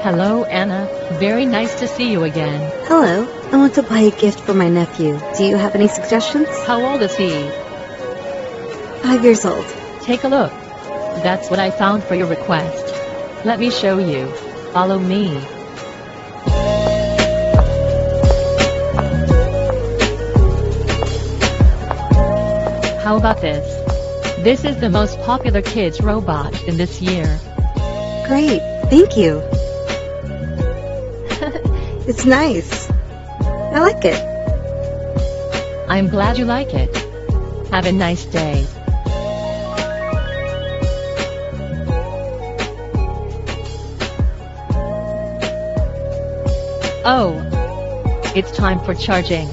Hello, Anna. Very nice to see you again. Hello. I want to buy a gift for my nephew. Do you have any suggestions? How old is he? 5 years old. Take a look. That's what I found for your request. Let me show you. Follow me. How about this? This is the most popular kids robot in this year. Great. Thank you. It's nice. I like it. I'm glad you like it. Have a nice day. Oh, it's time for charging.